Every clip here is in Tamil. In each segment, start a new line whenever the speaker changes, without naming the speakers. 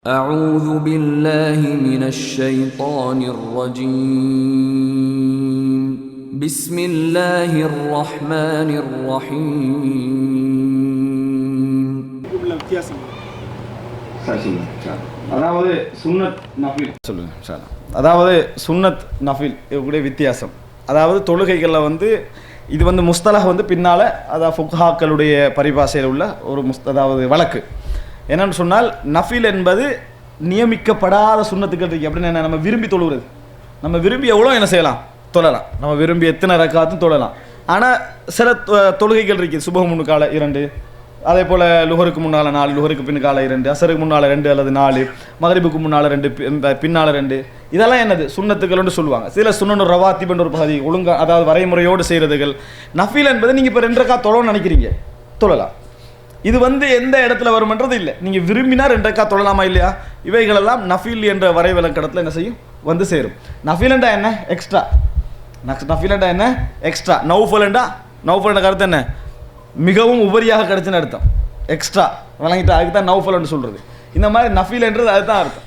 أعوذ بالله من الشيطان الرجيم بسم الله الرحمن الرحيم
அதாவது சுன்னத் நஃபில் சொல்லுங்க சார். அதாவது சுன்னத் நஃபில் இவங்களுடைய வித்தியாசம். அதாவது தொழுகைகளில் இது முஸ்தலஹ் பின்னால் அதாவது ஃபுக்ஹாக்களுடைய பரிபாஷையில் உள்ள ஒரு அதாவது வழக்கு என்னன்னு சொன்னால், நஃபில் என்பது நியமிக்கப்படாத சுன்னத்துக்கள் இருக்குது. அப்படின்னு என்ன, நம்ம விரும்பி தொழுகிறது, நம்ம விரும்பி எவ்வளோ என்ன செய்யலாம், தொழலாம், நம்ம விரும்பி எத்தனை ரக்காத்தும் தொழலாம். ஆனால் சில தொழுகைகள் இருக்குது, சுபஹ் முன்னுக்கால 2, அதே போல் லுஹருக்கு முன்னால் 4, லுஹருக்கு பின்னுக்கால 2, அசருக்கு முன்னால் 2 அல்லது 4, மகரிபுக்கு முன்னால் 2, பின்னால் 2, இதெல்லாம் என்னது சுன்னத்துக்கள்னு சொல்லுவாங்க. சில சுன்னனு ரவாத்திப்ன்ற ஒரு பகுதி ஒழுங்கா அதாவது வரைமுறையோடு செய்கிறதுகள். நஃபில் என்பது நீங்கள் இப்போ 2 ரக்காத் தொழணும்னு நினைக்கிறீங்க, தொழலாம். இது எந்த இடத்துல வரும்ன்றது இல்லை, நீங்கள் விரும்பினா 2 ரக்காத் தொழலாமா இல்லையா, இவைகளெல்லாம் நஃபில் என்ற வரைவிலக்கணத்தில் என்ன செய்யும், சேரும். நஃபில் என்றா என்ன, எக்ஸ்ட்ரா. நஃபில் என்றா என்ன, எக்ஸ்ட்ரா. நௌஃபல் என்ற கருத்து என்ன, மிகவும் உபரியாக கிடைச்சுன்னு அர்த்தம், எக்ஸ்ட்ரா வழங்கிட்டு, அதுக்கு தான் நௌஃபல் என்று சொல்கிறது. இந்த மாதிரி நஃபில் என்றது அதுதான் அர்த்தம்.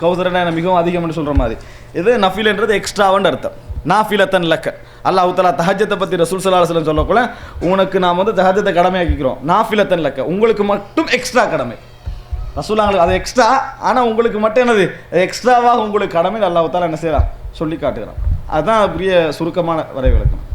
கௌசர் என்ன, மிகவும் அதிகம் என்று சொல்கிற மாதிரி. இது நஃபில் என்றது எக்ஸ்ட்ராவன்னு அர்த்தம். நாஃபிலத்தன் லக்க. அல்லாஹ் தஆலா தஹஜ்ஜத்தை பற்றி ரசூல் ஸல்லல்லாஹு அலைஹி வஸல்லம் சொல்லக்குள்ள, உனக்கு நாம் தஹஜ்ஜத்தை கடமையாக்கிக்கிறோம், நாஃபிலத்தன் லக்க, உங்களுக்கு மட்டும் எக்ஸ்ட்ரா கடமை. ரசூலுல்லாஹ் அது எக்ஸ்ட்ரா, ஆனால் உங்களுக்கு மட்டும் என்னது எக்ஸ்ட்ராவாக உங்களுக்கு கடமை அல்லாஹ் தஆலா என்ன செய்யலாம் சொல்லி காட்டுகிறான். அதுதான் பெரிய சுருக்கமான வரைவிலக்கணம்.